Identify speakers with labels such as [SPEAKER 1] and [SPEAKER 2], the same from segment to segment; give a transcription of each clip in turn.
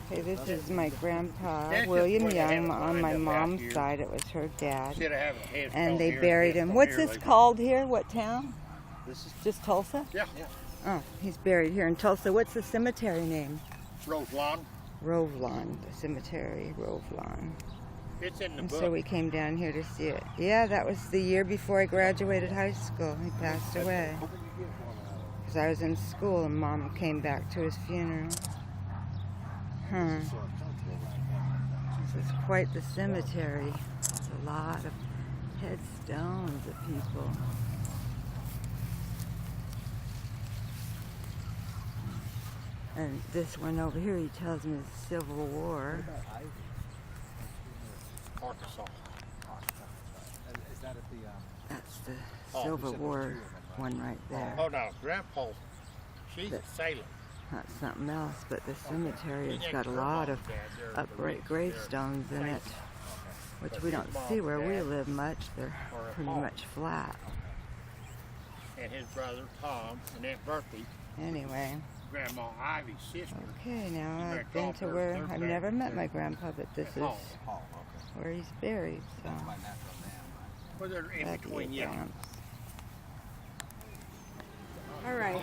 [SPEAKER 1] Okay, this is my grandpa, William Young. On my mom's side, it was her dad. And they buried him. What's this called here? What town?
[SPEAKER 2] This is
[SPEAKER 1] just Tulsa?
[SPEAKER 2] Yeah.
[SPEAKER 1] Oh, he's buried here in Tulsa. What's the cemetery name?
[SPEAKER 2] Rovlon.
[SPEAKER 1] Rovlon, the cemetery, Rovlon.
[SPEAKER 2] It's in the
[SPEAKER 1] And
[SPEAKER 2] book.
[SPEAKER 1] so we came down here to see it. Yeah, that was the year before I graduated high school. He passed away. Because I was in school and Mom came back to his funeral. Huh. This is quite the cemetery. There's a lot of headstones of people. And this one over here, he tells me, is Civil War.
[SPEAKER 2] Arkansas.
[SPEAKER 3] Is that at the
[SPEAKER 1] That's the Civil War one right there.
[SPEAKER 2] Oh no, Grandpa. She's a sailor.
[SPEAKER 1] That's something else, but the cemetery has got a lot of upright gravestones in it, which we don't see where we live much. They're pretty much flat.
[SPEAKER 2] And his brother Tom and Aunt Bertha.
[SPEAKER 1] Anyway.
[SPEAKER 2] Grandma Ivy's sister.
[SPEAKER 1] Okay, now I've been to where I've never met my grandpa, but this is where he's buried. So
[SPEAKER 2] Well, they're in between, yeah.
[SPEAKER 1] All right.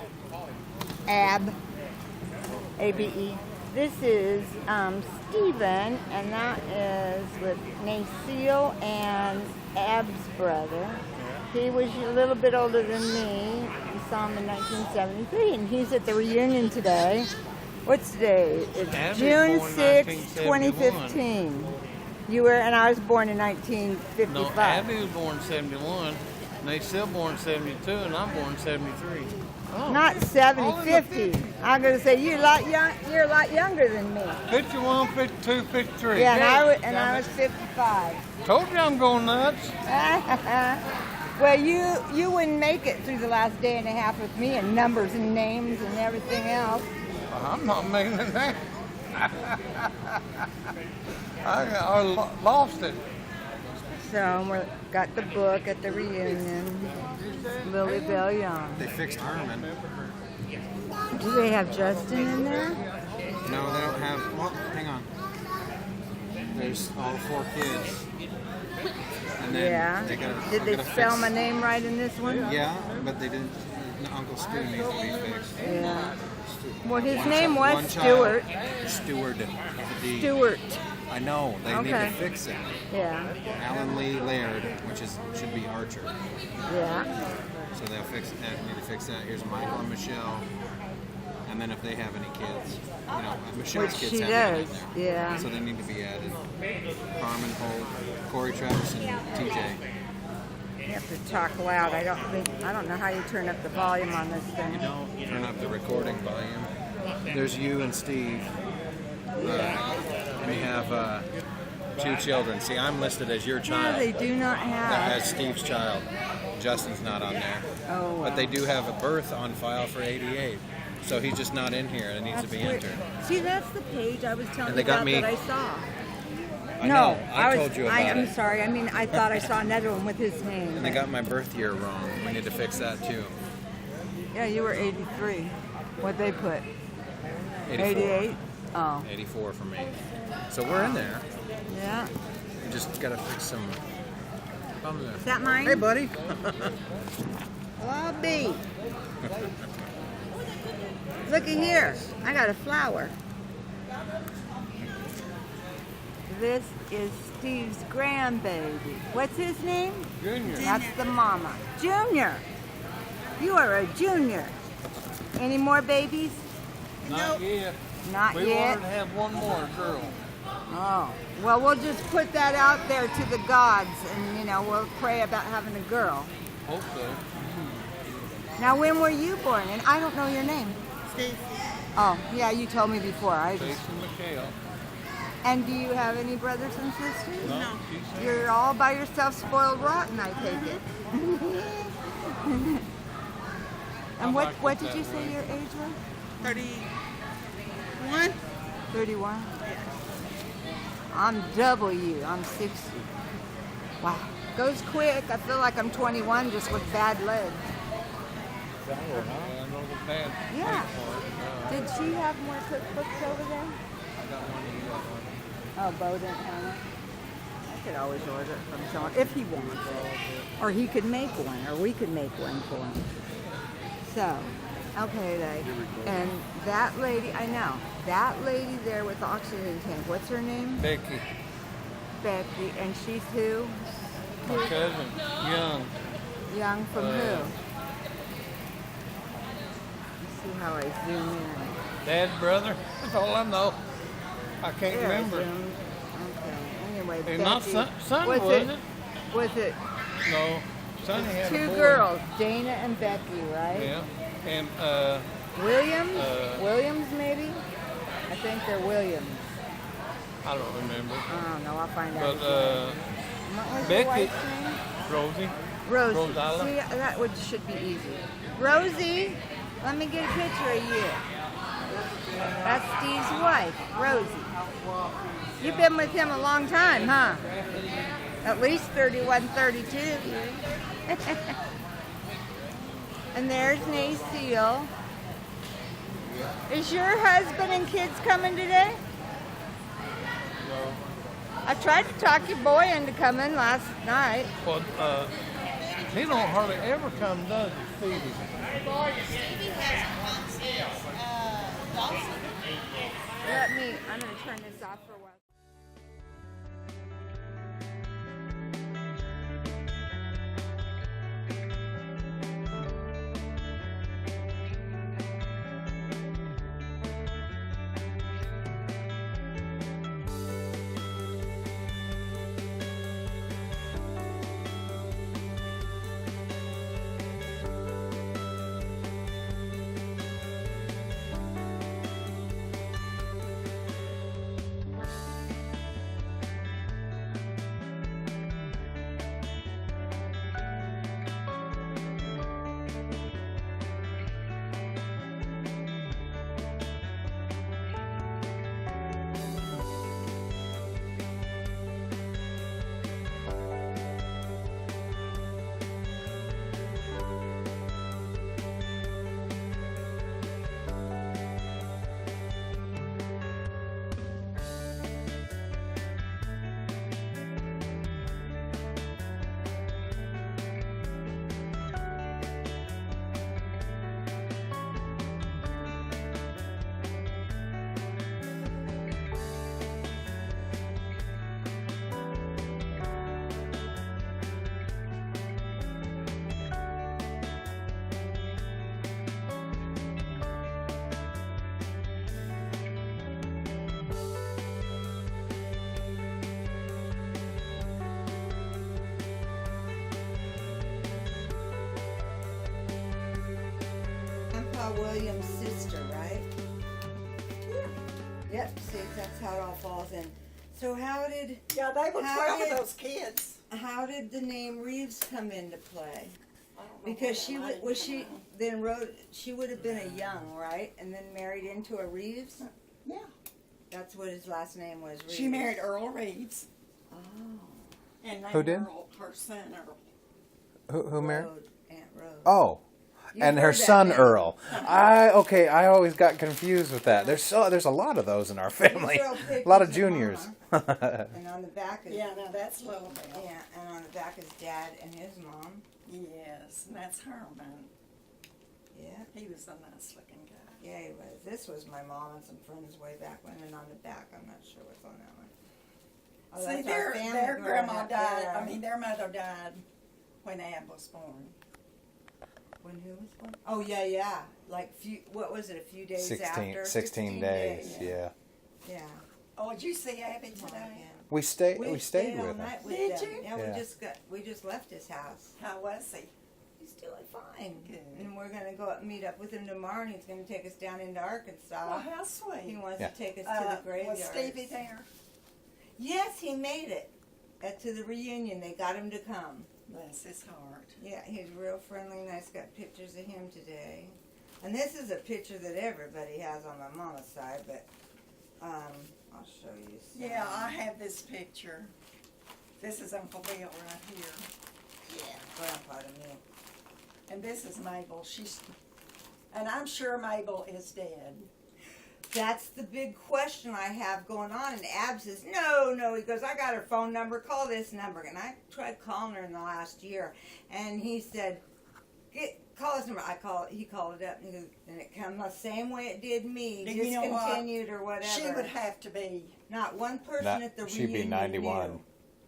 [SPEAKER 1] A-B-E. This is Stephen, and that is with Naceel and Ab's brother. He was a little bit older than me. We saw him in 1973, and he's at the reunion today. What's today? It's June 6, 2015. You were, and I was born in 1955.
[SPEAKER 4] No, Abby was born in 71. Naceel born in 72, and I'm born in 73. Oh.
[SPEAKER 1] Not 70, 50. I'm going to say you're a lot younger than me.
[SPEAKER 4] 51, 52, 53.
[SPEAKER 1] Yeah, and I was 55.
[SPEAKER 4] Told you I'm going nuts.
[SPEAKER 1] Well, you wouldn't make it through the last day and a half with me and numbers and names and everything else.
[SPEAKER 4] I'm not making it now. I lost it.
[SPEAKER 1] So we got the book at the reunion. Lily Bell Young.
[SPEAKER 3] They fixed Herman.
[SPEAKER 1] Do they have Justin in there?
[SPEAKER 3] No, they don't have. Well, hang on. There's all 4 kids. And then
[SPEAKER 1] Yeah. Did they spell my name right in this one?
[SPEAKER 3] Yeah, but they didn't. Uncle Stu needs to be fixed.
[SPEAKER 1] Yeah. Well, his name was Stewart.
[SPEAKER 3] Stewart.
[SPEAKER 1] Stewart.
[SPEAKER 3] I know. They need to fix it.
[SPEAKER 1] Yeah.
[SPEAKER 3] Alan Lee Laird, which should be Archer.
[SPEAKER 1] Yeah.
[SPEAKER 3] So they'll fix that. Need to fix that. Here's Michael and Michelle. And then if they have any kids, Michelle's
[SPEAKER 1] Which
[SPEAKER 3] kids
[SPEAKER 1] she
[SPEAKER 3] have
[SPEAKER 1] does.
[SPEAKER 3] in there.
[SPEAKER 1] Yeah.
[SPEAKER 3] So they need to be added. Carmen Holt, Corey Travis, and TJ.
[SPEAKER 1] You have to talk loud. I don't know how you turn up the volume on this thing.
[SPEAKER 3] Turn up the recording volume. There's you and Steve. And you have 2 children. See, I'm listed as your child.
[SPEAKER 1] Yeah, they do not have.
[SPEAKER 3] That has Steve's child. Justin's not on there.
[SPEAKER 1] Oh, wow.
[SPEAKER 3] But they do have a birth on file for 88. So he's just not in here. It needs to be entered.
[SPEAKER 1] See, that's the page I was telling you
[SPEAKER 3] got
[SPEAKER 1] about
[SPEAKER 3] me.
[SPEAKER 1] that I saw.
[SPEAKER 3] I know. I told you about it.
[SPEAKER 1] I'm sorry. I mean, I thought I saw another one with his name.
[SPEAKER 3] And they got my birth year wrong. We need to fix that too.
[SPEAKER 1] Yeah, you were 83. What'd they put?
[SPEAKER 3] 84.
[SPEAKER 1] 88? Oh.
[SPEAKER 3] 84 for me. So we're in there.
[SPEAKER 1] Yeah.
[SPEAKER 3] We just got to fix some.
[SPEAKER 1] Is that mine?
[SPEAKER 3] Hey, buddy.
[SPEAKER 1] Hello, B. Looky here. I got a flower. This is Steve's grandbaby. What's his name?
[SPEAKER 4] Junior.
[SPEAKER 1] That's the mama. Junior. You are a junior. Any more babies?
[SPEAKER 4] Not yet.
[SPEAKER 1] Not
[SPEAKER 4] We
[SPEAKER 1] yet.
[SPEAKER 4] wanted to have one more girl.
[SPEAKER 1] Oh. Well, we'll just put that out there to the gods and, we'll pray about having a girl.
[SPEAKER 4] Hope so.
[SPEAKER 1] Now, when were you born? And I don't know your name.
[SPEAKER 5] Stacy.
[SPEAKER 1] Oh, yeah, you told me before.
[SPEAKER 4] Stacy McHale.
[SPEAKER 1] And do you have any brothers and sisters?
[SPEAKER 4] No.
[SPEAKER 1] You're all by yourself, spoiled rotten, I take it. And what did you say your age was?
[SPEAKER 5] 31.
[SPEAKER 1] 31? I'm double you. I'm 60. Wow. Goes quick. I feel like I'm 21 just with bad legs.
[SPEAKER 4] I know the bad
[SPEAKER 1] Yeah.
[SPEAKER 4] part.
[SPEAKER 1] Did she have more cookbooks over there?
[SPEAKER 3] got one, you got one.
[SPEAKER 1] Oh, Bo didn't have one?
[SPEAKER 5] I could always order it from Sean if he wants it. Or he could make one, or we could make one for him.
[SPEAKER 1] So, okay, and that lady, I know, that lady there with the oxygen tank, what's her name?
[SPEAKER 4] Becky,
[SPEAKER 1] Becky, and she's who?
[SPEAKER 4] my cousin, Young.
[SPEAKER 1] Young from who? Let's see how I zoom in.
[SPEAKER 4] Dad's brother. That's all I know. I can't
[SPEAKER 1] There, I
[SPEAKER 4] remember.
[SPEAKER 1] zoomed. Okay, anyway,
[SPEAKER 4] And not
[SPEAKER 1] Becky.
[SPEAKER 4] Sonny, was it?
[SPEAKER 1] Was it
[SPEAKER 4] No. Sonny had a
[SPEAKER 1] two
[SPEAKER 4] boy.
[SPEAKER 1] girls, Dana and Becky, right?
[SPEAKER 4] Yeah. And
[SPEAKER 1] Williams?
[SPEAKER 4] Williams,
[SPEAKER 1] maybe? I think they're Williams.
[SPEAKER 4] I don't remember.
[SPEAKER 1] I don't know, I'll find
[SPEAKER 4] But
[SPEAKER 1] out. What was
[SPEAKER 4] Becky-
[SPEAKER 1] your wife's name?
[SPEAKER 4] Rosie.
[SPEAKER 1] Rosie.
[SPEAKER 4] Rose Island.
[SPEAKER 1] See, that should be easy. Rosie, let me get a picture of you. That's Steve's wife, Rosie. You've been with him a long time, huh? At least 31, 32. And there's Nacelle. Is your husband and kids coming today? I tried to talk your boy into coming last night.
[SPEAKER 4] Well, he don't hardly ever come, does he, Stevie?
[SPEAKER 1] I'm going to turn this off for a while. Grandpa William's sister, right? Yep, see, that's how it all falls in. So how did
[SPEAKER 5] Yeah, they were
[SPEAKER 1] How
[SPEAKER 5] proud
[SPEAKER 1] did-
[SPEAKER 5] of those kids.
[SPEAKER 1] the name Reeves come into play?
[SPEAKER 5] I don't know
[SPEAKER 1] Because
[SPEAKER 5] what
[SPEAKER 1] she
[SPEAKER 5] that
[SPEAKER 1] was she
[SPEAKER 5] lady-
[SPEAKER 1] then wrote she would have been a Young, right? And then married into a Reeves?
[SPEAKER 5] Yeah.
[SPEAKER 1] That's what his last name was, Reeves.
[SPEAKER 5] She married Earl Reeves.
[SPEAKER 1] Oh.
[SPEAKER 5] And named
[SPEAKER 6] Who did?
[SPEAKER 5] Earl, her son Earl.
[SPEAKER 6] Who married?
[SPEAKER 1] Rose, Aunt Rose.
[SPEAKER 6] Oh,
[SPEAKER 1] You've
[SPEAKER 6] and her
[SPEAKER 1] heard that
[SPEAKER 6] son
[SPEAKER 1] name.
[SPEAKER 6] Earl. I always got confused with that. There's a lot of those in our family.
[SPEAKER 1] These are all
[SPEAKER 6] A lot of
[SPEAKER 1] pictures
[SPEAKER 6] juniors.
[SPEAKER 1] And on the back is
[SPEAKER 5] Yeah, now that's Little Bell.
[SPEAKER 1] yeah, and on the back is Dad and his mom.
[SPEAKER 5] Yes, and that's Herman.
[SPEAKER 1] Yeah.
[SPEAKER 5] He was a nice looking guy.
[SPEAKER 1] Yeah, he was. This was my mom and some friends way back when, and on the back, I'm not sure what's on that one. Oh,
[SPEAKER 5] See,
[SPEAKER 1] that's our
[SPEAKER 5] their
[SPEAKER 1] family growing
[SPEAKER 5] grandma
[SPEAKER 1] up
[SPEAKER 5] died.
[SPEAKER 1] there.
[SPEAKER 5] I mean, their mother died when Ab was born.
[SPEAKER 1] When who was born? Oh yeah, yeah. Like what was it? A few days
[SPEAKER 6] 16,
[SPEAKER 1] after.
[SPEAKER 6] 16 days. Yeah.
[SPEAKER 1] Yeah.
[SPEAKER 5] Oh, did you see Abby
[SPEAKER 1] Come on,
[SPEAKER 5] today?
[SPEAKER 1] man.
[SPEAKER 6] We stayed
[SPEAKER 1] We
[SPEAKER 6] with
[SPEAKER 1] stayed all
[SPEAKER 6] him.
[SPEAKER 1] night with
[SPEAKER 5] Did
[SPEAKER 1] them.
[SPEAKER 5] you?
[SPEAKER 1] Yeah,
[SPEAKER 6] Yeah.
[SPEAKER 1] we just left his house.
[SPEAKER 5] How was he?
[SPEAKER 1] He's doing fine.
[SPEAKER 5] Good.
[SPEAKER 1] And we're gonna go up and meet up with him tomorrow, and he's gonna take us down into Arkansas.
[SPEAKER 5] Oh, how
[SPEAKER 1] He
[SPEAKER 5] sweet.
[SPEAKER 1] wants
[SPEAKER 6] Yeah.
[SPEAKER 1] to take us to the graveyard.
[SPEAKER 5] Was Stevie there?
[SPEAKER 1] Yes, he made it. To the reunion, they got him to come.
[SPEAKER 5] Bless his heart.
[SPEAKER 1] Yeah, he's real friendly, nice. Got pictures of him today. And this is a picture that everybody has on my mama's side, but I'll show you some.
[SPEAKER 5] Yeah, I have this picture. This is Uncle Bill right here.
[SPEAKER 1] Yeah, Grandpa to me.
[SPEAKER 5] And this is Mabel. And I'm sure Mabel is dead.
[SPEAKER 7] That's the big question I have going on. And Ab says, no. He goes, I got her phone number. Call this number. And I tried calling her in the last year. And he said, call this number. He called it up. And it came the same way it did me.
[SPEAKER 8] You know what?
[SPEAKER 7] Discontinued or whatever.
[SPEAKER 8] She would have to be
[SPEAKER 7] Not one person at the
[SPEAKER 6] she'd be
[SPEAKER 7] reunion
[SPEAKER 6] 91.
[SPEAKER 7] knew.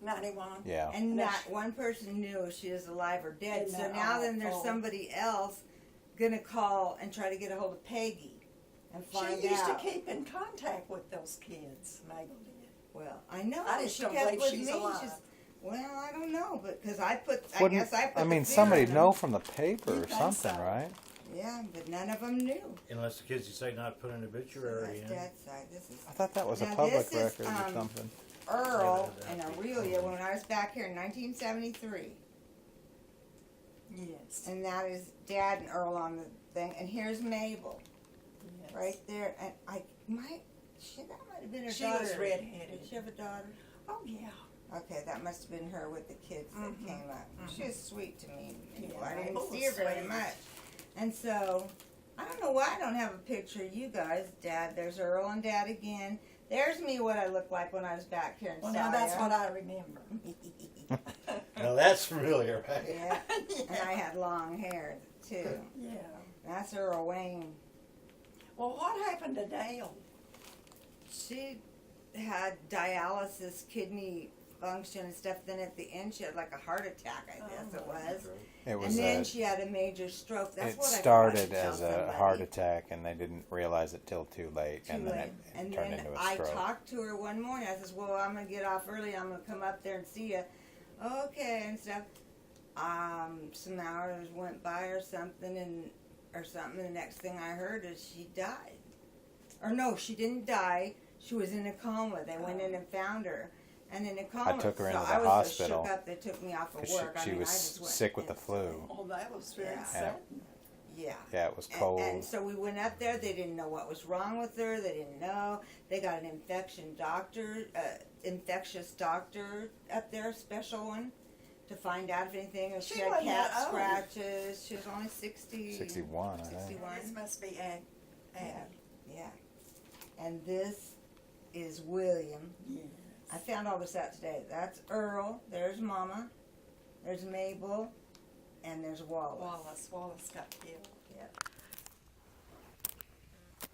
[SPEAKER 8] 91.
[SPEAKER 6] Yeah.
[SPEAKER 7] And not one person knew if she was alive or dead.
[SPEAKER 8] Isn't
[SPEAKER 7] So
[SPEAKER 8] that
[SPEAKER 7] now then there's
[SPEAKER 8] awful?
[SPEAKER 7] somebody else going to call and try to get a hold of Peggy. And find
[SPEAKER 8] She used
[SPEAKER 7] out.
[SPEAKER 8] to keep in contact with those kids, Mabel did.
[SPEAKER 7] Well, I know.
[SPEAKER 8] I just
[SPEAKER 7] she
[SPEAKER 8] don't
[SPEAKER 7] kept
[SPEAKER 8] believe
[SPEAKER 7] with
[SPEAKER 8] she's
[SPEAKER 7] me.
[SPEAKER 8] alive.
[SPEAKER 7] Well, I don't know, but because I
[SPEAKER 6] Wouldn't-
[SPEAKER 7] guess I put.
[SPEAKER 6] I mean,
[SPEAKER 7] the fear
[SPEAKER 6] somebody'd
[SPEAKER 7] in
[SPEAKER 6] know
[SPEAKER 7] them.
[SPEAKER 6] from the paper
[SPEAKER 8] You
[SPEAKER 6] or
[SPEAKER 8] think
[SPEAKER 6] something,
[SPEAKER 8] so?
[SPEAKER 6] right?
[SPEAKER 7] Yeah, but none of them knew.
[SPEAKER 2] Unless the kids decide not to put an obituary
[SPEAKER 7] That's
[SPEAKER 2] in.
[SPEAKER 7] Dad's side. This is
[SPEAKER 6] I thought that was a
[SPEAKER 7] Now,
[SPEAKER 6] public
[SPEAKER 7] this is,
[SPEAKER 6] record or something.
[SPEAKER 7] Earl and Aurelia when I was back here in 1973,
[SPEAKER 8] Yes.
[SPEAKER 7] and that is Dad and Earl on the thing. And here's Mabel
[SPEAKER 8] Yes.
[SPEAKER 7] right there. And that might have been her
[SPEAKER 8] She
[SPEAKER 7] daughter.
[SPEAKER 8] was redheaded.
[SPEAKER 7] Did she have a daughter?
[SPEAKER 8] Oh, yeah.
[SPEAKER 7] Okay, that must have been her with the kids that
[SPEAKER 8] Mhm.
[SPEAKER 7] came up. She was sweet to me.
[SPEAKER 8] Yeah,
[SPEAKER 7] I didn't
[SPEAKER 8] Mabel
[SPEAKER 7] see her
[SPEAKER 8] was
[SPEAKER 7] very
[SPEAKER 8] sweet.
[SPEAKER 7] much. And so, I don't know why I don't have a picture of you guys. Dad, there's Earl and Dad again. There's me, what I looked like when I was back here in
[SPEAKER 8] Well, now that's
[SPEAKER 7] Saya.
[SPEAKER 8] what I remember.
[SPEAKER 2] Now that's familiar, right?
[SPEAKER 7] Yeah, and I had long hair, too.
[SPEAKER 8] Yeah.
[SPEAKER 7] That's Earl Wayne.
[SPEAKER 8] Well, what happened to Dale?
[SPEAKER 7] She had dialysis, kidney function and stuff. Then at the end, she had like a heart attack, I guess it was.
[SPEAKER 6] It was
[SPEAKER 7] And then
[SPEAKER 6] a,
[SPEAKER 7] she had a major stroke. That's
[SPEAKER 6] it
[SPEAKER 7] what I
[SPEAKER 6] started
[SPEAKER 7] forgot to tell
[SPEAKER 6] as a
[SPEAKER 7] somebody.
[SPEAKER 6] heart attack, and they didn't realize it till too late,
[SPEAKER 7] Too
[SPEAKER 6] and then
[SPEAKER 7] late.
[SPEAKER 6] it
[SPEAKER 7] And
[SPEAKER 6] turned
[SPEAKER 7] then
[SPEAKER 6] into a
[SPEAKER 7] I
[SPEAKER 6] stroke.
[SPEAKER 7] talked to her one morning. I says, "Well, I'm gonna get off early. I'm gonna come up there and see you." Okay, and stuff. Some hours went by or something, and the next thing I heard is she died. Or no, she didn't die. She was in a coma. They went in and found her, and in a coma.
[SPEAKER 6] took her
[SPEAKER 7] so
[SPEAKER 6] into
[SPEAKER 7] I
[SPEAKER 6] the
[SPEAKER 7] was
[SPEAKER 6] hospital
[SPEAKER 7] so shook up they took me off of
[SPEAKER 6] 'Cause
[SPEAKER 7] work.
[SPEAKER 6] she
[SPEAKER 7] I
[SPEAKER 6] was
[SPEAKER 7] just went
[SPEAKER 6] sick with the
[SPEAKER 7] in.
[SPEAKER 6] flu.
[SPEAKER 8] Oh, that was very
[SPEAKER 7] Yeah.
[SPEAKER 8] sudden.
[SPEAKER 7] Yeah.
[SPEAKER 6] Yeah, it was cold.
[SPEAKER 7] And so we went up there. They didn't know what was wrong with her. They didn't know. They got an infectious doctor up there, a special one, to find out if anything. If
[SPEAKER 8] She
[SPEAKER 7] she had
[SPEAKER 8] wasn't
[SPEAKER 7] cat
[SPEAKER 8] that old.
[SPEAKER 7] scratches. She was only 60.
[SPEAKER 6] 61, I think.
[SPEAKER 7] 61.
[SPEAKER 8] This must be Ag.
[SPEAKER 7] Yeah. And this is William.
[SPEAKER 8] Yes.
[SPEAKER 7] I found all this out today. That's Earl. There's Mama. There's Mabel. And there's Wallace.
[SPEAKER 8] Wallace got killed.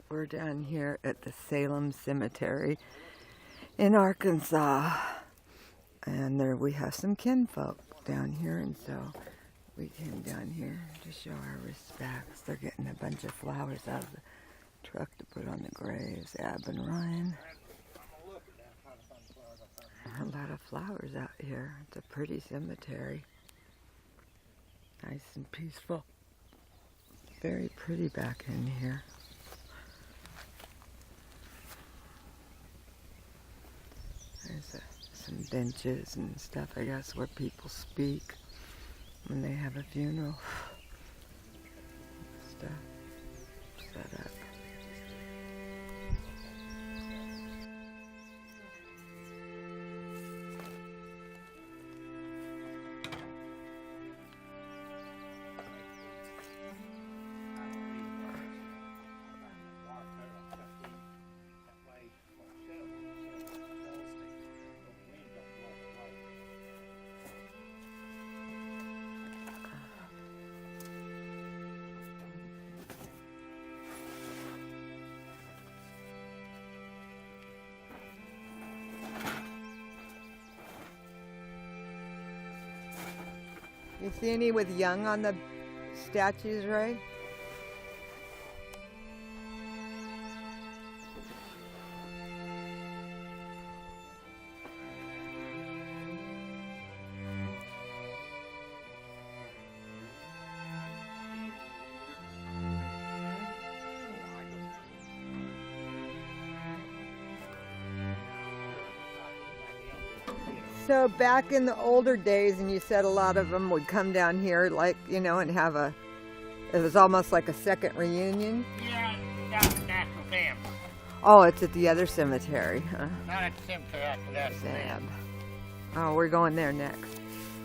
[SPEAKER 5] We're down here at the Salem Cemetery in Arkansas. And there we have some kinfolk down here, and so we came down here to show our respects. They're getting a bunch of flowers out of the truck to put on the graves. Ab and Ryan. A lot of flowers out here. It's a pretty cemetery. Nice and peaceful. Very pretty back in here. There's some benches and stuff, I guess, where people speak when they have a funeral. Stuff set up. You see any with young on the statues, Ray? So back in the older days, and you said a lot of them would come down here, like, you know, and have it was almost like a second reunion.
[SPEAKER 2] Yeah, down at National Dam.
[SPEAKER 5] Oh, it's at the other cemetery, huh?
[SPEAKER 2] Not at the cemetery, after that.
[SPEAKER 5] Sad. Oh, we're going there next.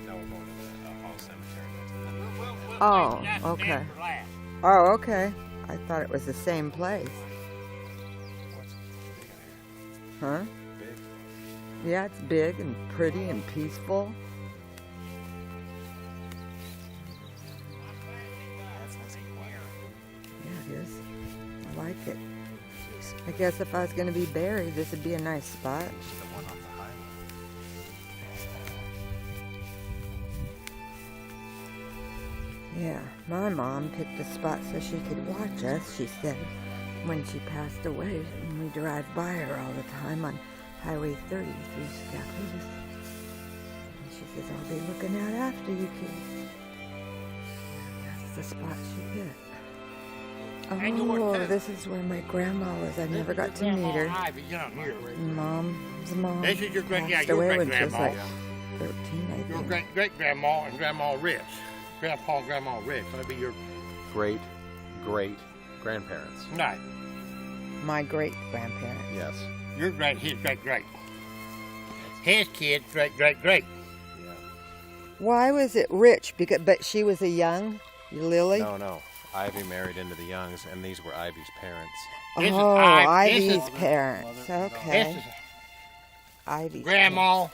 [SPEAKER 6] No, we're going to the Hall Cemetery.
[SPEAKER 2] We'll
[SPEAKER 5] Oh,
[SPEAKER 2] save National
[SPEAKER 5] okay.
[SPEAKER 2] Dam for last.
[SPEAKER 5] Oh, okay. I thought it was the same place. Huh?
[SPEAKER 6] Big.
[SPEAKER 5] Yeah, it's big and pretty and peaceful. Yeah, it is. I like it. I guess if I was going to be buried, this would be a nice spot.
[SPEAKER 6] The one on the highway.
[SPEAKER 5] Yeah, my mom picked a spot so she could watch us, she said, when she passed away. And we drive by her all the time on Highway 30 through Scappoose. And she says, I'll be looking out after you kids. That's the spot she picked.
[SPEAKER 2] And yours,
[SPEAKER 5] Oh,
[SPEAKER 2] too.
[SPEAKER 5] this is where my grandma was. I never got to meet her.
[SPEAKER 2] Ivy, down here.
[SPEAKER 5] Mom's mom
[SPEAKER 2] This is your great, yeah,
[SPEAKER 5] passed
[SPEAKER 2] your
[SPEAKER 5] away
[SPEAKER 2] great
[SPEAKER 5] when she was
[SPEAKER 2] grandma.
[SPEAKER 5] like 13, I
[SPEAKER 2] Your
[SPEAKER 5] think.
[SPEAKER 2] great grandma and Grandma Rich. Grandpa and Grandma Rich. That'd be your
[SPEAKER 6] Great grandparents.
[SPEAKER 2] no.
[SPEAKER 5] My great grandparents.
[SPEAKER 6] Yes.
[SPEAKER 2] Your great, his great. His kids, great.
[SPEAKER 6] Yeah.
[SPEAKER 5] Why was it Rich? Because, but she was a young Lily.
[SPEAKER 6] No. Ivy married into the Youngs, and these were Ivy's parents.
[SPEAKER 2] This is
[SPEAKER 5] Oh,
[SPEAKER 2] Ivy- this
[SPEAKER 5] Ivy's
[SPEAKER 2] is-
[SPEAKER 5] parents.
[SPEAKER 2] This
[SPEAKER 5] Okay.
[SPEAKER 2] is
[SPEAKER 5] Ivy's
[SPEAKER 2] Grandma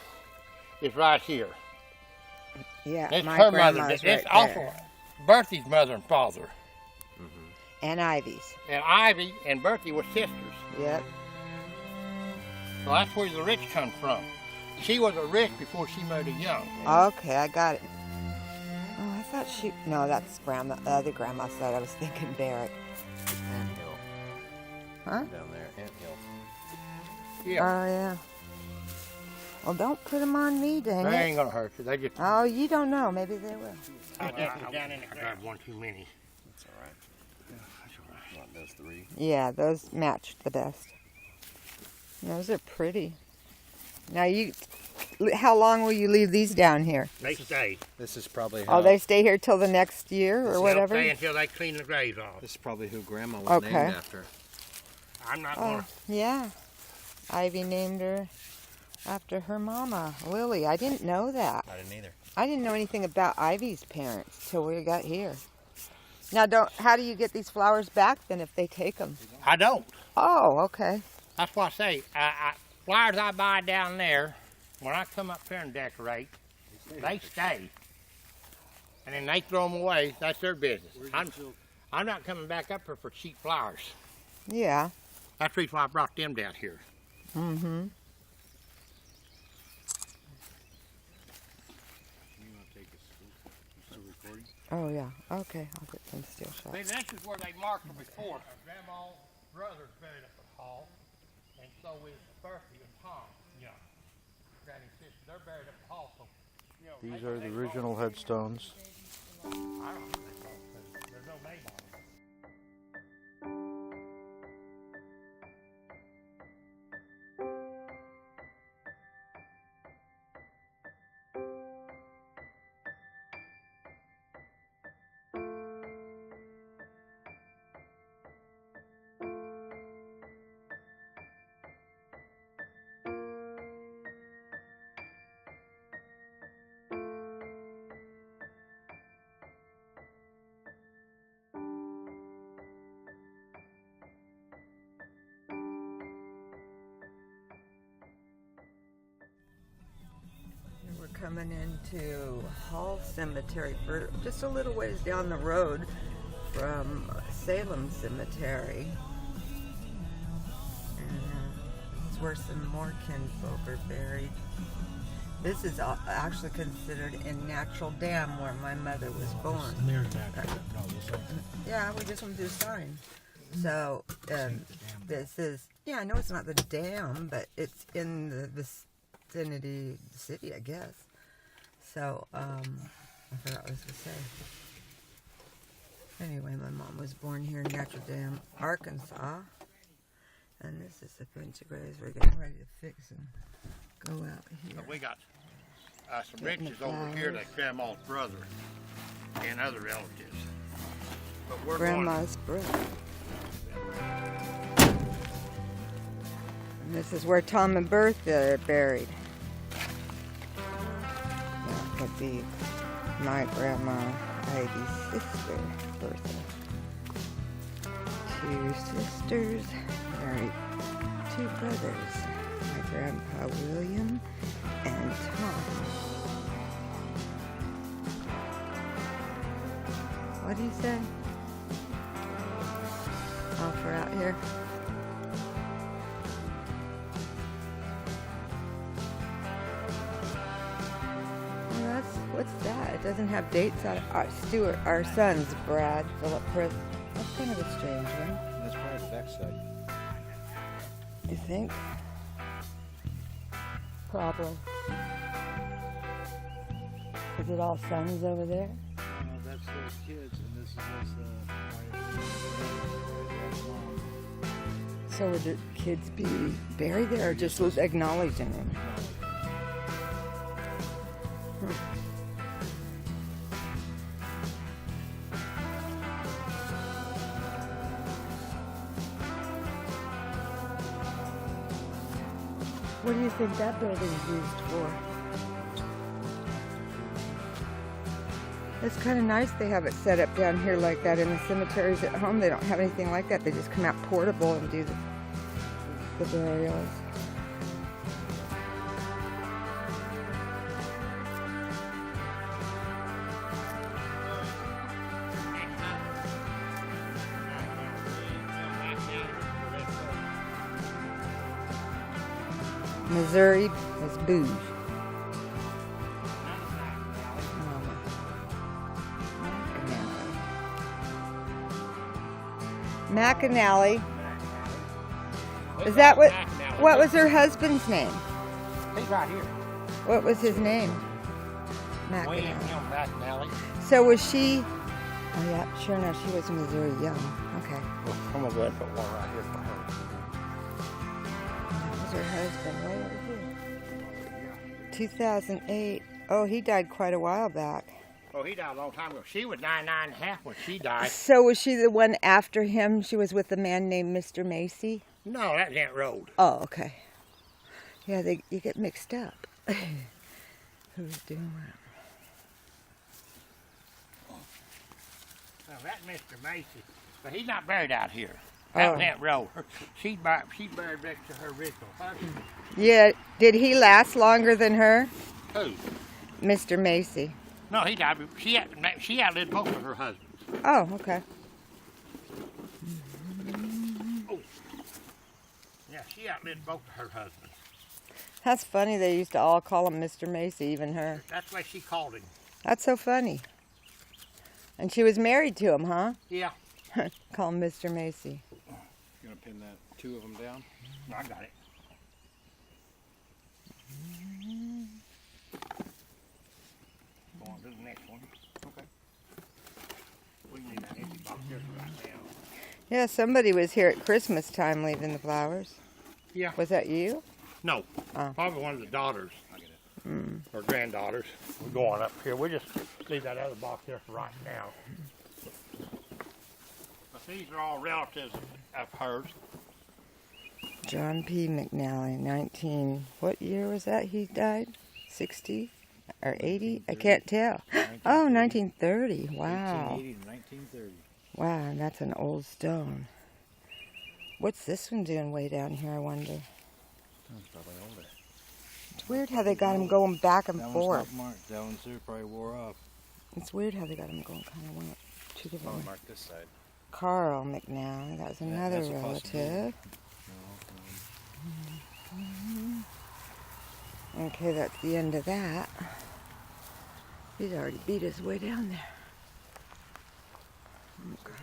[SPEAKER 2] is right here.
[SPEAKER 5] parents. Yeah,
[SPEAKER 2] This is
[SPEAKER 5] my
[SPEAKER 2] her mother.
[SPEAKER 5] grandma's
[SPEAKER 2] This
[SPEAKER 5] right
[SPEAKER 2] also
[SPEAKER 5] there.
[SPEAKER 2] Bertie's mother and father.
[SPEAKER 5] And Ivy's.
[SPEAKER 2] And Ivy and Bertie were sisters.
[SPEAKER 5] Yep.
[SPEAKER 2] So that's where the Rich come from. She was a Rich before she married a Young.
[SPEAKER 5] Okay, I got it. Oh, I thought she. No, that's grandma. The other grandma side. I was thinking Barrett.
[SPEAKER 6] Ant Hill.
[SPEAKER 5] Huh?
[SPEAKER 6] Down there, Ant Hill.
[SPEAKER 2] Yeah.
[SPEAKER 5] Oh yeah. Well, don't put them on me, dang
[SPEAKER 2] They
[SPEAKER 5] it.
[SPEAKER 2] ain't gonna hurt you. They just
[SPEAKER 5] Oh, you don't know. Maybe they will.
[SPEAKER 2] I grabbed one too many.
[SPEAKER 6] That's all right.
[SPEAKER 2] That's all right.
[SPEAKER 6] You want those three?
[SPEAKER 5] Yeah, those matched the best. Those are pretty. Now how long will you leave these down here?
[SPEAKER 2] They stay.
[SPEAKER 6] This is probably how.
[SPEAKER 5] Oh, they stay here till the next year or
[SPEAKER 2] They'll
[SPEAKER 5] whatever?
[SPEAKER 2] stay until they clean the graves off.
[SPEAKER 6] This is probably who Grandma was
[SPEAKER 5] Okay.
[SPEAKER 6] named after.
[SPEAKER 2] I'm not
[SPEAKER 5] Oh,
[SPEAKER 2] gonna.
[SPEAKER 5] yeah. Ivy named her after her mama, Lily. I didn't know that.
[SPEAKER 6] I didn't either.
[SPEAKER 5] I didn't know anything about Ivy's parents till we got here. Now, how do you get these flowers back then if they take them?
[SPEAKER 2] I don't.
[SPEAKER 5] Oh, okay.
[SPEAKER 2] That's what I say. Flowers I buy down there, when I come up here and decorate, they stay. And then they throw them away. That's their business. I'm not coming back up here for cheap flowers.
[SPEAKER 5] Yeah.
[SPEAKER 2] That's the reason why I brought them down here.
[SPEAKER 5] Mm-hmm. Oh, yeah. Okay, I'll get some still shots.
[SPEAKER 2] See, this is where they marked them before. Grandma's brother's buried up at Hall, and so is Bertie and Tom, Granny's sister. They're buried up at Hall. So,
[SPEAKER 9] These are the original headstones.
[SPEAKER 2] I don't know what they call them. There's no name on them.
[SPEAKER 5] We're coming into Hall Cemetery for just a little ways down the road from Salem Cemetery. And it's where some more kinfolk are buried. This is actually considered a natural dam where my mother was born. Yeah, we just went through the sign. So this is, yeah, I know it's not the dam, but it's in the vicinity of the city, I guess. So, I forgot what I was going to say. Anyway, my mom was born here in Natural Dam, Arkansas. And this is a bunch of graves we're getting ready to fix and go out here.
[SPEAKER 2] But we got some
[SPEAKER 5] Getting the
[SPEAKER 2] riches over here
[SPEAKER 5] flowers.
[SPEAKER 2] that Grandma's brother and other relatives. But we're
[SPEAKER 5] Grandma's brother. And this is where Tom and Bertha are buried. That would be my grandma Ivy's sister, Bertha. Two sisters married two brothers. Grandpa William and Tom. What do you say? Offer out here. What's that? It doesn't have dates on it. Our son's Brad Philip Chris. That's kind of a strange one.
[SPEAKER 3] That's probably the backside.
[SPEAKER 5] You think? Probably. Is it all sons over there?
[SPEAKER 3] That's those kids, and this is his mom.
[SPEAKER 5] So would the kids be buried there or just acknowledging them? What do you think that building's used for? It's kind of nice they have it set up down here like that. In the cemeteries at home, they don't have anything like that. They just come out portable and do the burials. Missouri is booze. McAnally. Is that what was her husband's name?
[SPEAKER 2] He's right here.
[SPEAKER 5] What was his name?
[SPEAKER 2] William
[SPEAKER 5] McAnally.
[SPEAKER 2] McAnally.
[SPEAKER 5] So was she? Oh yeah, sure enough, she was Missouri Young. Okay.
[SPEAKER 2] Well, I'm gonna go ahead and put one right here for her.
[SPEAKER 5] That was her husband way over here. 2008. Oh, he died quite a while back.
[SPEAKER 2] Oh, he died a long time ago. She was 99 and a half when she died.
[SPEAKER 5] So was she the one after him? She was with a man named Mr. Macy?
[SPEAKER 2] No, that's Aunt Rhoda.
[SPEAKER 5] Oh, okay. Yeah, you get mixed up. Who's doing what?
[SPEAKER 2] Now, that's Mr. Macy. But he's not buried out here. That was Aunt Rhoda. She's buried next to her original husband.
[SPEAKER 5] Yeah, did he last longer than her?
[SPEAKER 2] Who?
[SPEAKER 5] Mr. Macy.
[SPEAKER 2] No, he died. She outlived both of her husbands.
[SPEAKER 5] Oh, okay.
[SPEAKER 2] Oh. Yeah, she outlived both of her husbands.
[SPEAKER 5] That's funny. They used to all call him Mr. Macy, even her.
[SPEAKER 2] That's why she called him.
[SPEAKER 5] That's so funny. And she was married to him, huh?
[SPEAKER 2] Yeah.
[SPEAKER 5] Call him Mr. Macy.
[SPEAKER 3] You gonna pin that two of them down?
[SPEAKER 2] No, I got it. Go on to the next one.
[SPEAKER 3] Okay.
[SPEAKER 2] We need that empty box here right now.
[SPEAKER 5] Yeah, somebody was here at Christmas time leaving the flowers.
[SPEAKER 2] Yeah.
[SPEAKER 5] Was that you?
[SPEAKER 2] No.
[SPEAKER 5] Oh.
[SPEAKER 2] Probably one of the daughters.
[SPEAKER 3] I get it.
[SPEAKER 2] Or granddaughters. We're going up here. We'll just leave that other box here for right now. But these are all relatives of hers.
[SPEAKER 5] John P. McNally, what year was that he died? 60 or 80? I can't tell. Oh, 1930. Wow.
[SPEAKER 3] 1880 to 1930.
[SPEAKER 5] Wow, and that's an old stone. What's this one doing way down here, I wonder?
[SPEAKER 3] That's probably older.
[SPEAKER 5] It's weird how they got him going back and
[SPEAKER 3] That one's
[SPEAKER 5] forth.
[SPEAKER 3] not marked. That one's there probably wore off.
[SPEAKER 5] It's weird how they got him going kind of one up two different
[SPEAKER 3] Probably
[SPEAKER 5] ways.
[SPEAKER 3] marked this side.
[SPEAKER 5] Carl McNally, that was another
[SPEAKER 3] that's a
[SPEAKER 5] relative.
[SPEAKER 3] No,
[SPEAKER 5] Okay, that's the end of that. He's already beat his way down there. Okay.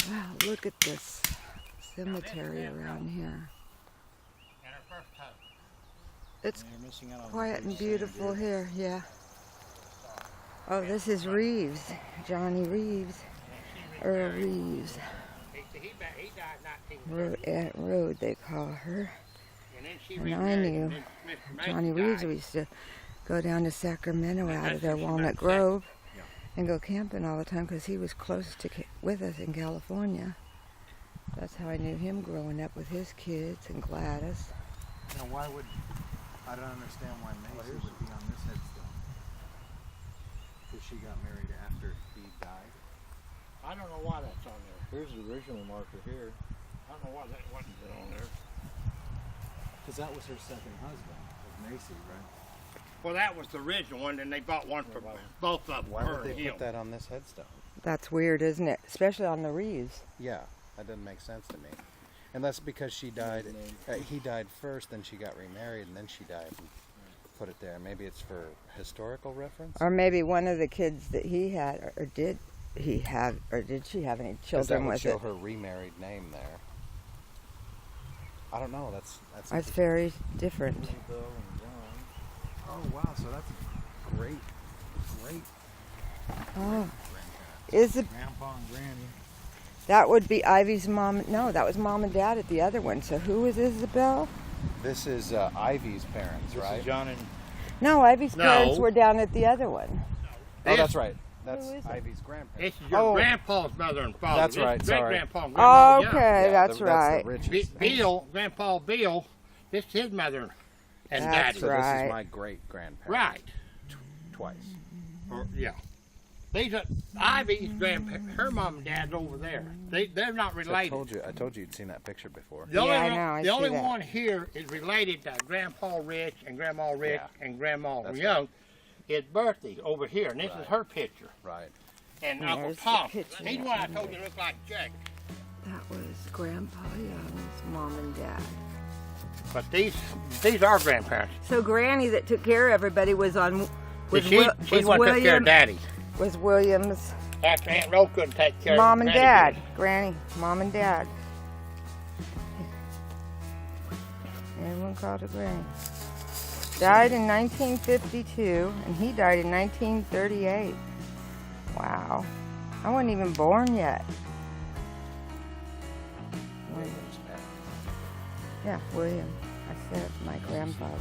[SPEAKER 5] Wow, look at this cemetery around here.
[SPEAKER 2] And her first husband.
[SPEAKER 5] It's
[SPEAKER 3] You're missing out on
[SPEAKER 5] quiet and
[SPEAKER 3] the
[SPEAKER 5] beautiful here, yeah. Oh, this is Reeves, Johnny Reeves, Earl Reeves.
[SPEAKER 2] He died 1930.
[SPEAKER 5] Aunt Road, they call her.
[SPEAKER 2] And then she
[SPEAKER 5] And I
[SPEAKER 2] remarried,
[SPEAKER 5] knew
[SPEAKER 2] and then Mr. Macy
[SPEAKER 5] Johnny Reeves,
[SPEAKER 2] died.
[SPEAKER 5] we used to go down to Sacramento out of there,
[SPEAKER 2] That's
[SPEAKER 5] Walnut
[SPEAKER 2] about
[SPEAKER 5] Grove,
[SPEAKER 3] Yeah.
[SPEAKER 5] and go camping all the time because he was close to with us in California. That's how I knew him growing up with his kids and Gladys.
[SPEAKER 3] Now, why would I don't understand why Macy would be on this headstone? Because she got married after
[SPEAKER 2] I don't know why that's on there.
[SPEAKER 9] Here's the original marker here.
[SPEAKER 2] I don't know why that wasn't on there.
[SPEAKER 3] Because that was her second husband, was Macy, right?
[SPEAKER 2] Well, that was the original one, and they bought one for both of them.
[SPEAKER 6] Why
[SPEAKER 2] her
[SPEAKER 6] would they
[SPEAKER 2] and him.
[SPEAKER 6] put that on this headstone?
[SPEAKER 5] That's weird, isn't it? Especially on the wreaths.
[SPEAKER 6] Yeah, that doesn't make sense to me. Unless because she died, he died first, then she got remarried, and then she died and put it there. Maybe it's for historical reference?
[SPEAKER 5] Or maybe one of the kids that he had, or did he have, or did she have any
[SPEAKER 6] 'Cause that
[SPEAKER 5] children
[SPEAKER 6] would
[SPEAKER 5] with
[SPEAKER 6] show
[SPEAKER 5] it?
[SPEAKER 6] her remarried name there. I don't know. That's
[SPEAKER 5] That's very different.
[SPEAKER 3] Oh, wow. So that's great.
[SPEAKER 5] Oh, is it?
[SPEAKER 3] Grandpa and Granny.
[SPEAKER 5] That would be Ivy's mom. No, that was mom and dad at the other one. So who was Isabel?
[SPEAKER 6] This is Ivy's parents,
[SPEAKER 9] This
[SPEAKER 6] right?
[SPEAKER 9] is John and
[SPEAKER 5] No, Ivy's
[SPEAKER 2] No.
[SPEAKER 5] parents were down at the other one.
[SPEAKER 6] Oh, that's right. That's
[SPEAKER 5] Who is it?
[SPEAKER 6] Ivy's grandparents.
[SPEAKER 2] This is your
[SPEAKER 5] Oh.
[SPEAKER 2] grandpa's mother and father.
[SPEAKER 6] That's
[SPEAKER 2] This
[SPEAKER 6] right,
[SPEAKER 2] is
[SPEAKER 6] sorry.
[SPEAKER 2] Great-grandpa and grandma Young.
[SPEAKER 5] Okay,
[SPEAKER 6] Yeah,
[SPEAKER 5] that's
[SPEAKER 6] the
[SPEAKER 5] right.
[SPEAKER 6] Riches.
[SPEAKER 2] Bill, Grandpa Bill, this is his mother and
[SPEAKER 5] That's
[SPEAKER 2] daddy.
[SPEAKER 6] So this
[SPEAKER 5] right.
[SPEAKER 6] is my great grandparents.
[SPEAKER 2] Right.
[SPEAKER 6] Twice.
[SPEAKER 2] Or, yeah. These are Ivy's grandparents. Her mom and dad's over there. They're not
[SPEAKER 6] So
[SPEAKER 2] related.
[SPEAKER 6] I told you you'd seen that picture before.
[SPEAKER 2] The only,
[SPEAKER 5] Yeah, I
[SPEAKER 2] one,
[SPEAKER 5] know, I
[SPEAKER 2] the
[SPEAKER 5] see
[SPEAKER 2] only
[SPEAKER 5] that.
[SPEAKER 2] one here is related to Grandpa Rich and Grandma Rich
[SPEAKER 6] Yeah.
[SPEAKER 2] and Grandma
[SPEAKER 6] That's
[SPEAKER 2] Young. Is Bertha over here, and this
[SPEAKER 6] Right.
[SPEAKER 2] is her picture.
[SPEAKER 6] Right.
[SPEAKER 2] And
[SPEAKER 5] And
[SPEAKER 2] Uncle
[SPEAKER 5] there's the
[SPEAKER 2] Tom.
[SPEAKER 5] picture
[SPEAKER 2] He's the
[SPEAKER 5] that
[SPEAKER 2] one
[SPEAKER 5] I
[SPEAKER 2] I told
[SPEAKER 5] made.
[SPEAKER 2] you looked like Jake.
[SPEAKER 5] That was Grandpa Young's mom and dad.
[SPEAKER 2] But these are grandparents.
[SPEAKER 5] So Granny that took care of everybody was on. Was,
[SPEAKER 2] She's
[SPEAKER 5] Wi-
[SPEAKER 2] the
[SPEAKER 5] was
[SPEAKER 2] one that took care of Daddy.
[SPEAKER 5] Was William's
[SPEAKER 2] After Aunt Ro couldn't take care
[SPEAKER 5] mom
[SPEAKER 2] of
[SPEAKER 5] and
[SPEAKER 2] Granny
[SPEAKER 5] dad.
[SPEAKER 2] did.
[SPEAKER 5] Granny, mom and dad. Everyone called her Granny. Died in 1952, and he died in 1938. Wow. I wasn't even born yet. Yeah, William. I said my grandfather.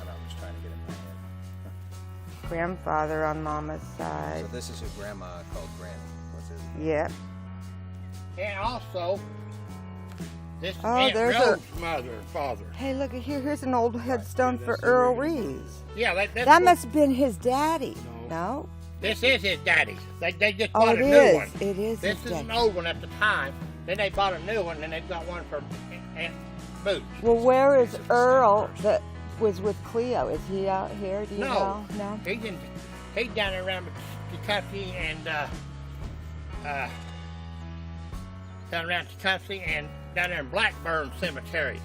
[SPEAKER 6] I know, I'm just trying to get in my head.
[SPEAKER 5] Grandfather on mama's
[SPEAKER 6] So
[SPEAKER 5] side.
[SPEAKER 6] this is your grandma called Granny. What's his?
[SPEAKER 5] Yep.
[SPEAKER 2] And also, this is
[SPEAKER 5] Oh,
[SPEAKER 2] Aunt
[SPEAKER 5] there's
[SPEAKER 2] Ro's mother and father.
[SPEAKER 5] Hey, look at here. Here's an old headstone for Earl Reeves.
[SPEAKER 2] Yeah, that's
[SPEAKER 5] That
[SPEAKER 2] what-
[SPEAKER 5] must have been his daddy. No?
[SPEAKER 2] This is his daddy. They just
[SPEAKER 5] Oh,
[SPEAKER 2] bought
[SPEAKER 5] it
[SPEAKER 2] a new
[SPEAKER 5] is.
[SPEAKER 2] one.
[SPEAKER 5] It is
[SPEAKER 2] This
[SPEAKER 5] his
[SPEAKER 2] is an
[SPEAKER 5] daddy.
[SPEAKER 2] old one at the time. Then they bought a new one, and they've got one for Aunt Boots.
[SPEAKER 5] Well, where is Earl that was with Cleo? Is he out here? Do you
[SPEAKER 2] No.
[SPEAKER 5] know? No.
[SPEAKER 2] He's down there around Tecumseh and down around Tecumseh and down there in Blackburn Cemetery.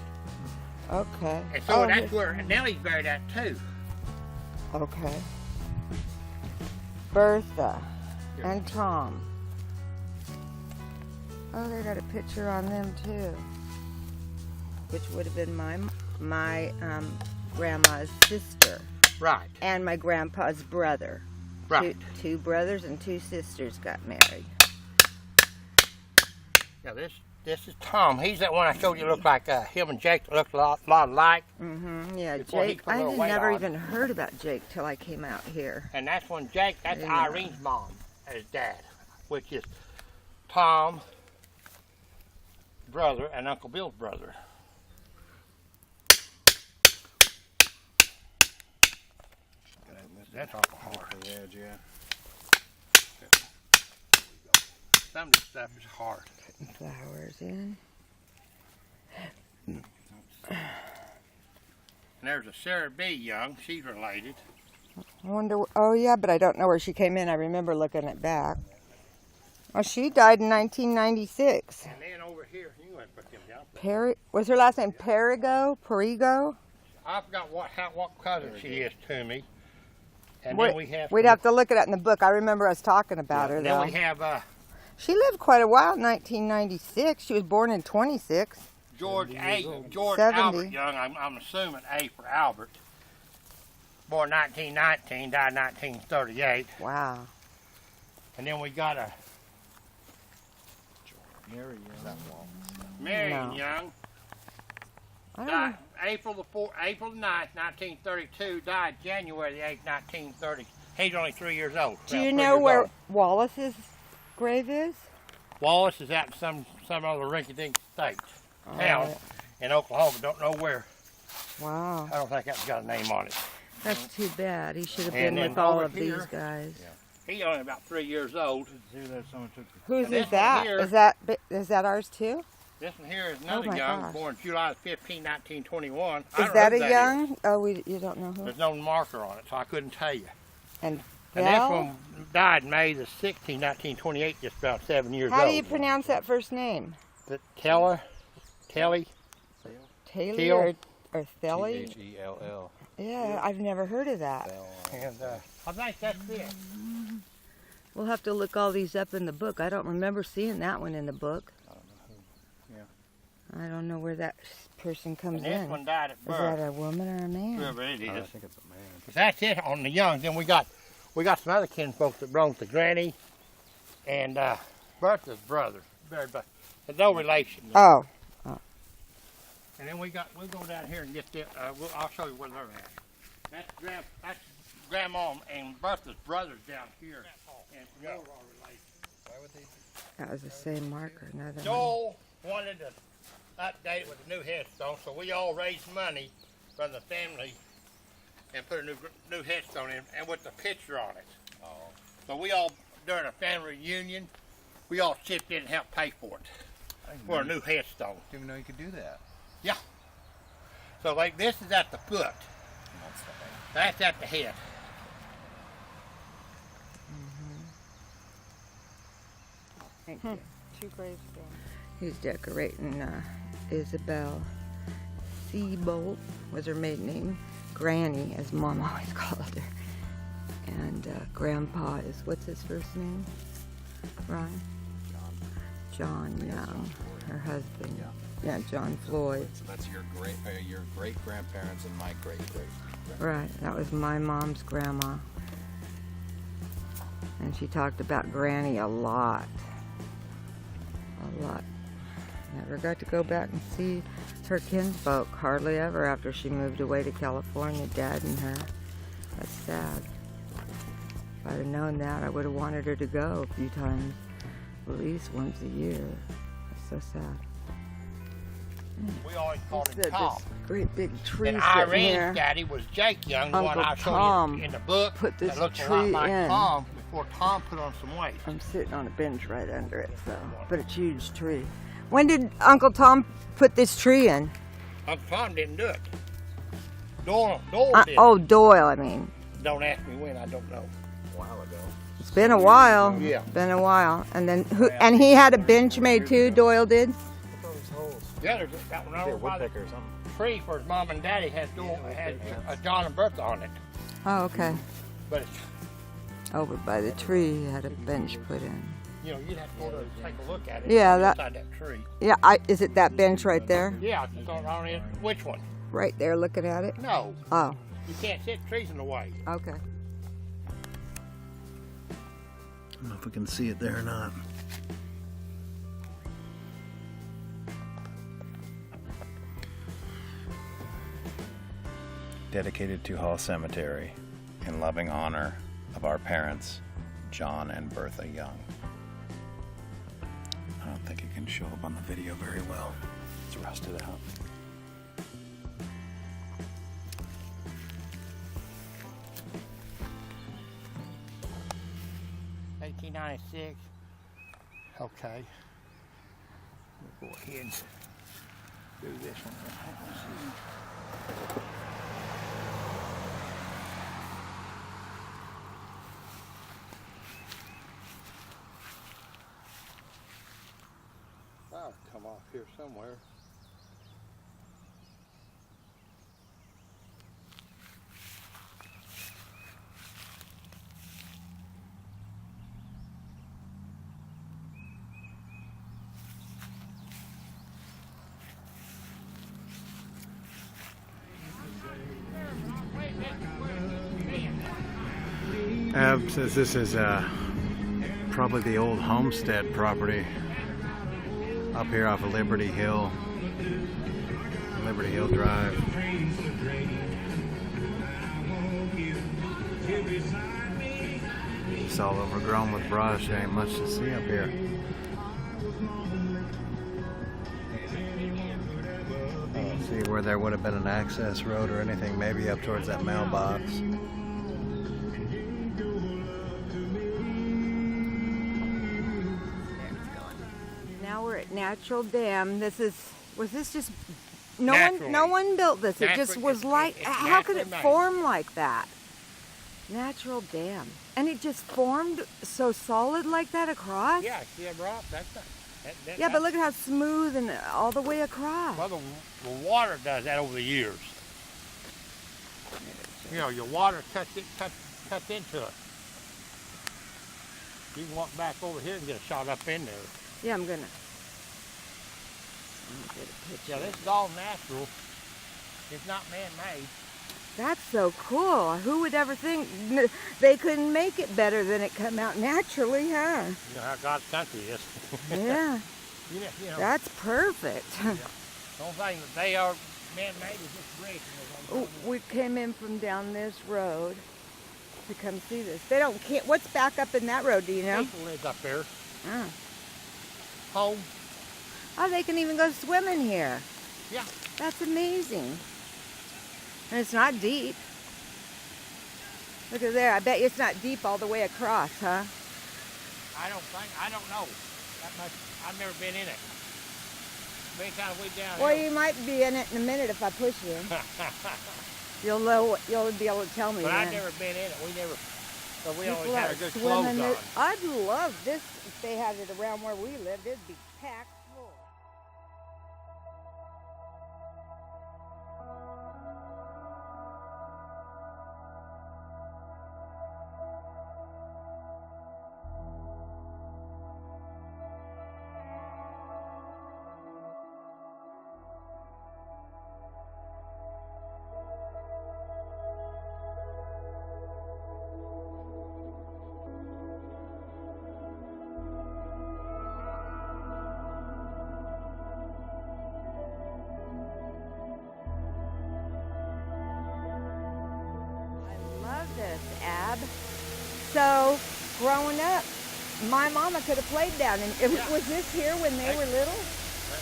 [SPEAKER 5] Okay.
[SPEAKER 2] And so
[SPEAKER 5] Oh,
[SPEAKER 2] that's
[SPEAKER 5] here's-
[SPEAKER 2] where Nellie's buried at too.
[SPEAKER 5] Okay. Bertha and Tom. Oh, they got a picture on them too, which would have been my grandma's sister
[SPEAKER 2] Right.
[SPEAKER 5] and my grandpa's brother.
[SPEAKER 2] Right.
[SPEAKER 5] Two brothers and two sisters got married.
[SPEAKER 2] Now this is Tom. He's that one I showed you looked like him and Jake looked a lot alike.
[SPEAKER 5] Mm-hmm. Yeah,
[SPEAKER 2] Before he
[SPEAKER 5] Jake.
[SPEAKER 2] put a
[SPEAKER 5] I
[SPEAKER 2] little
[SPEAKER 5] had
[SPEAKER 2] weight
[SPEAKER 5] never
[SPEAKER 2] on.
[SPEAKER 5] even heard about Jake till I came out here.
[SPEAKER 2] And that's when Jake, that's
[SPEAKER 5] Yeah.
[SPEAKER 2] Irene's mom, his dad, which is Tom, brother, and Uncle Bill's brother. That's awful hard.
[SPEAKER 3] The edge, yeah.
[SPEAKER 2] Some of this stuff is hard.
[SPEAKER 5] Putting flowers in.
[SPEAKER 2] And there's a Sarah B. Young. She's related.
[SPEAKER 5] I wonder. Oh yeah, but I don't know where she came in. I remember looking it back. Oh, she died in 1996.
[SPEAKER 2] And then over here, you want to put them down.
[SPEAKER 5] Was her last name Perigo? Perigo?
[SPEAKER 2] I forgot what cousin she is to me. And
[SPEAKER 5] Wait,
[SPEAKER 2] then we have.
[SPEAKER 5] we'd have to look at it in the book. I remember us talking about her
[SPEAKER 2] Then
[SPEAKER 5] though.
[SPEAKER 2] we have
[SPEAKER 5] She lived quite a while. 1996. She was born in 26.
[SPEAKER 2] George
[SPEAKER 5] 70.
[SPEAKER 2] Albert Young. I'm assuming A for Albert. Born 1919, died 1938.
[SPEAKER 5] Wow.
[SPEAKER 2] And then we got a
[SPEAKER 9] Mary Young.
[SPEAKER 2] Marion
[SPEAKER 5] No.
[SPEAKER 2] Young.
[SPEAKER 5] I don't
[SPEAKER 2] Died
[SPEAKER 5] know.
[SPEAKER 2] April the 9th, 1932. Died January the 8th, 1930. He's only 3 years old.
[SPEAKER 5] Do
[SPEAKER 2] about
[SPEAKER 5] you
[SPEAKER 2] 3
[SPEAKER 5] know
[SPEAKER 2] years
[SPEAKER 5] where
[SPEAKER 2] old.
[SPEAKER 5] Wallace's grave is?
[SPEAKER 2] Wallace is out in some other rinky-dink state town
[SPEAKER 5] Alright.
[SPEAKER 2] in Oklahoma. Don't know where.
[SPEAKER 5] Wow.
[SPEAKER 2] I don't think that's got a name on it.
[SPEAKER 5] That's too bad. He should have
[SPEAKER 2] And
[SPEAKER 5] been
[SPEAKER 2] then
[SPEAKER 5] with all
[SPEAKER 2] over
[SPEAKER 5] of these
[SPEAKER 2] here-
[SPEAKER 5] guys.
[SPEAKER 2] He's only about 3 years old.
[SPEAKER 1] Whose
[SPEAKER 2] And this
[SPEAKER 1] is that?
[SPEAKER 2] one here-
[SPEAKER 1] Is that ours too?
[SPEAKER 2] This one here is another
[SPEAKER 1] my
[SPEAKER 2] young,
[SPEAKER 1] gosh.
[SPEAKER 2] born July 15, 1921. I
[SPEAKER 1] Is
[SPEAKER 2] don't
[SPEAKER 1] that
[SPEAKER 2] know
[SPEAKER 1] a
[SPEAKER 2] who
[SPEAKER 1] young? Oh, you don't know who?
[SPEAKER 2] There's no marker on it, so I couldn't tell you.
[SPEAKER 1] And
[SPEAKER 2] And this
[SPEAKER 1] Bell?
[SPEAKER 2] one died May the 16th, 1928, just about 7 years
[SPEAKER 1] How
[SPEAKER 2] old.
[SPEAKER 1] do you pronounce that first name?
[SPEAKER 2] Kelly?
[SPEAKER 1] Taylor
[SPEAKER 2] Teal.
[SPEAKER 1] or Thelly?
[SPEAKER 6] Thell.
[SPEAKER 1] Yeah, I've never heard of that.
[SPEAKER 2] And I think that's it.
[SPEAKER 1] We'll have to look all these up in the book. I don't remember seeing that one in the book. I don't know where that person comes
[SPEAKER 2] And this
[SPEAKER 1] in.
[SPEAKER 2] one died at
[SPEAKER 1] Is
[SPEAKER 2] birth.
[SPEAKER 1] that a woman or a man?
[SPEAKER 2] Whoever it
[SPEAKER 6] I
[SPEAKER 2] is.
[SPEAKER 6] think it's a man.
[SPEAKER 2] But that's it on the young. Then we got some other kinfolk that belong to Granny and Bertha's brother. There's no relation.
[SPEAKER 1] Oh,
[SPEAKER 2] And then we'll go down here and get them. I'll show you where they're at. That's Grandma and Bertha's brothers down here. And no relation.
[SPEAKER 6] Why would they?
[SPEAKER 1] that was the same marker. Another one.
[SPEAKER 2] Joel wanted to update it with a new headstone, so we all raised money from the family and put a new headstone in, and with the picture on it.
[SPEAKER 6] Oh.
[SPEAKER 2] So we all, during a family reunion, we all chipped in and helped pay for it, for a new headstone.
[SPEAKER 6] Didn't even know you could do that.
[SPEAKER 2] So like this is at the foot,
[SPEAKER 6] That's the thing.
[SPEAKER 2] that's at the head.
[SPEAKER 1] Thank you. 2 gravestones. He's decorating Isabel Seabolt was her maiden name. Granny, as Mom always called her. And Grandpa is, what's his first name? Ron? John Young, her husband. Yeah, John Floyd.
[SPEAKER 6] So that's your great grandparents and my great.
[SPEAKER 1] Right, that was my mom's grandma. And she talked about Granny a lot. A lot. Never got to go back and see her kinfolk, hardly ever, after she moved away to California, Dad and her. That's sad. If I'd have known that, I would have wanted her to go a few times, at least once a year. That's so sad.
[SPEAKER 2] We always called him
[SPEAKER 1] There's
[SPEAKER 2] Tom.
[SPEAKER 1] this great big tree
[SPEAKER 2] And
[SPEAKER 1] sitting
[SPEAKER 2] Irene's
[SPEAKER 1] here.
[SPEAKER 2] daddy was Jake Young, the one
[SPEAKER 1] Uncle
[SPEAKER 2] I showed
[SPEAKER 1] Tom
[SPEAKER 2] you in the book.
[SPEAKER 1] put this
[SPEAKER 2] that looked a lot
[SPEAKER 1] tree
[SPEAKER 2] like
[SPEAKER 1] in.
[SPEAKER 2] Tom before Tom put on some weight.
[SPEAKER 1] I'm sitting on a bench right under it, so, but it's a huge tree. When did Uncle Tom put this tree in?
[SPEAKER 2] Uncle Tom didn't do it. Doyle did.
[SPEAKER 1] Oh, Doyle, I mean.
[SPEAKER 2] Don't ask me when, I don't know.
[SPEAKER 6] A while ago.
[SPEAKER 1] It's been a while.
[SPEAKER 2] Yeah.
[SPEAKER 1] Been a while. And then and he had a bench made too, Doyle did?
[SPEAKER 6] Look at all these holes.
[SPEAKER 2] Yeah, there's that one over by the
[SPEAKER 6] Woodpecker or something.
[SPEAKER 2] tree for his mom and daddy had John and Bertha on it.
[SPEAKER 1] Oh, okay.
[SPEAKER 2] But it's,
[SPEAKER 1] Over by the tree, he had a bench put in.
[SPEAKER 2] you know, you'd have to go to take a look at it.
[SPEAKER 1] Yeah,
[SPEAKER 2] inside that tree.
[SPEAKER 1] Yeah, is it that bench right there?
[SPEAKER 2] Yeah, it's on it. Which one?
[SPEAKER 1] Right there looking at it?
[SPEAKER 2] No,
[SPEAKER 1] Oh,
[SPEAKER 2] you can't sit trees in the way.
[SPEAKER 1] okay.
[SPEAKER 6] I don't know if we can see it there or not. Dedicated to Hall Cemetery in loving honor of our parents, John and Bertha Young. I don't think it can show up on the video very well. It's rusted out.
[SPEAKER 2] $18.96. Okay. We'll go ahead and do this one. Let's see. I'll come off here somewhere.
[SPEAKER 3] Since this is probably the old homestead property up here off of Liberty Hill Drive. It's all overgrown with brush. There ain't much to see up here. I don't see where there would have been an access road or anything, maybe up towards that mailbox.
[SPEAKER 5] natural dam. Was this just
[SPEAKER 2] Naturally.
[SPEAKER 5] no one built this. It just
[SPEAKER 2] Naturally,
[SPEAKER 5] was like
[SPEAKER 2] it's
[SPEAKER 5] how could it
[SPEAKER 2] naturally made.
[SPEAKER 5] form like that? Natural dam. And it just formed so solid like that across?
[SPEAKER 2] Yeah, see that rock? That's not.
[SPEAKER 5] Yeah, but look at how smooth and all the way across.
[SPEAKER 2] Well, the water does that over the years. You know, your water cuts into it. You can walk back over here and get a shot up in there.
[SPEAKER 5] Yeah, I'm gonna get a picture.
[SPEAKER 2] Yeah, this is all natural. It's not man-made.
[SPEAKER 5] That's so cool. Who would ever think they couldn't make it better than it come out naturally, huh?
[SPEAKER 2] You know how God's country is.
[SPEAKER 5] Yeah,
[SPEAKER 2] you know,
[SPEAKER 5] that's perfect.
[SPEAKER 2] the only thing that they are man-made is this bridge.
[SPEAKER 5] Oh, we came in from down this road to come see this. They don't can't. What's back up in that road? Do you know?
[SPEAKER 2] People lives up there.
[SPEAKER 5] Oh.
[SPEAKER 2] Home.
[SPEAKER 5] Oh, they can even go swimming here.
[SPEAKER 2] Yeah.
[SPEAKER 5] That's amazing. And it's not deep. Look at there. I bet you it's not deep all the way across, huh?
[SPEAKER 2] I don't know that much. I've never been in it. Been kind of way down
[SPEAKER 5] Well,
[SPEAKER 2] here.
[SPEAKER 5] you might be in it in a minute if I push you. You'll be able to tell me.
[SPEAKER 2] But I've
[SPEAKER 5] then.
[SPEAKER 2] never been in it. We never. So we always
[SPEAKER 5] People
[SPEAKER 2] had
[SPEAKER 5] are
[SPEAKER 2] our good
[SPEAKER 5] swimming
[SPEAKER 2] clothes on.
[SPEAKER 5] I'd love this if they had it around where we lived. It'd be packed full. This, Ab. So, growing up, my mama could have played down. And was this here when they were little?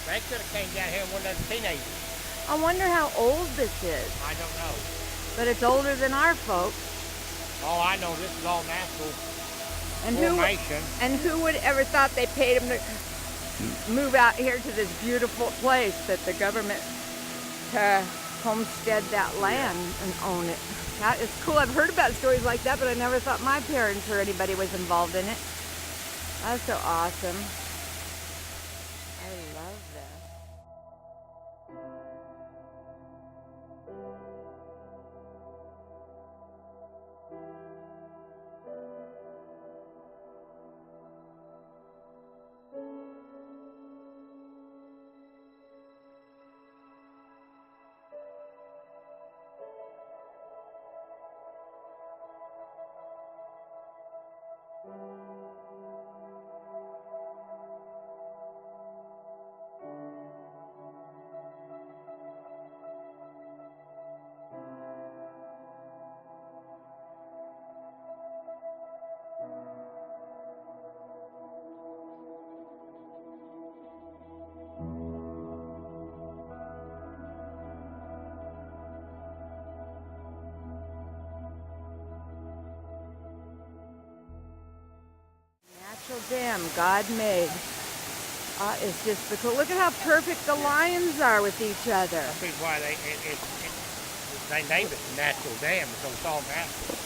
[SPEAKER 2] They could have came down here when they were teenagers.
[SPEAKER 5] I wonder how old this is.
[SPEAKER 2] I don't know.
[SPEAKER 5] But it's older than our folks.
[SPEAKER 2] Oh, I know. This is all natural
[SPEAKER 5] And
[SPEAKER 2] formation.
[SPEAKER 5] who would ever thought they paid them to move out here to this beautiful place that the government to homestead that land and own it. That is cool. I've heard about stories like that, but I never thought my parents or anybody was involved in it. That's so awesome. I love this. Natural dam God made. It's just the cool. Look at how perfect the lines are with each other.
[SPEAKER 2] That's why they named it Natural Dam because it's all natural.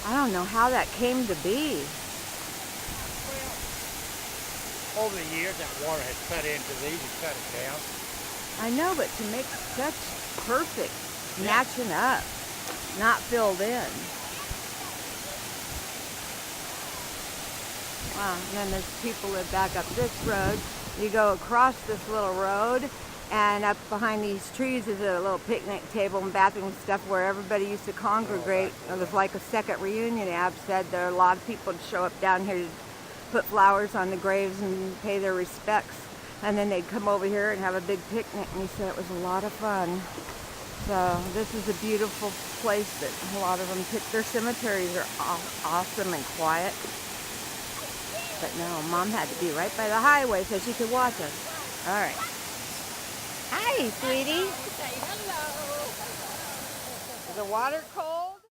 [SPEAKER 5] I don't know how that came to be.
[SPEAKER 2] Well, over the years, that water has cut into these and cut it down.
[SPEAKER 5] I know, but to make such perfect matching up, not filled in. Wow, and then there's people live back up this road. You go across this little road, and up behind these trees is a little picnic table and bathroom and stuff where everybody used to congregate. It was like a second reunion. Ab said there are a lot of people would show up down here to put flowers on the graves and pay their respects. And then they'd come over here and have a big picnic, and he said it was a lot of fun. So this is a beautiful place that a lot of them pick. Their cemeteries are awesome and quiet. But no, Mom had to be right by the highway so she could watch us. All right. Hi, sweetie.
[SPEAKER 8] Say hello.
[SPEAKER 5] Is the water cold?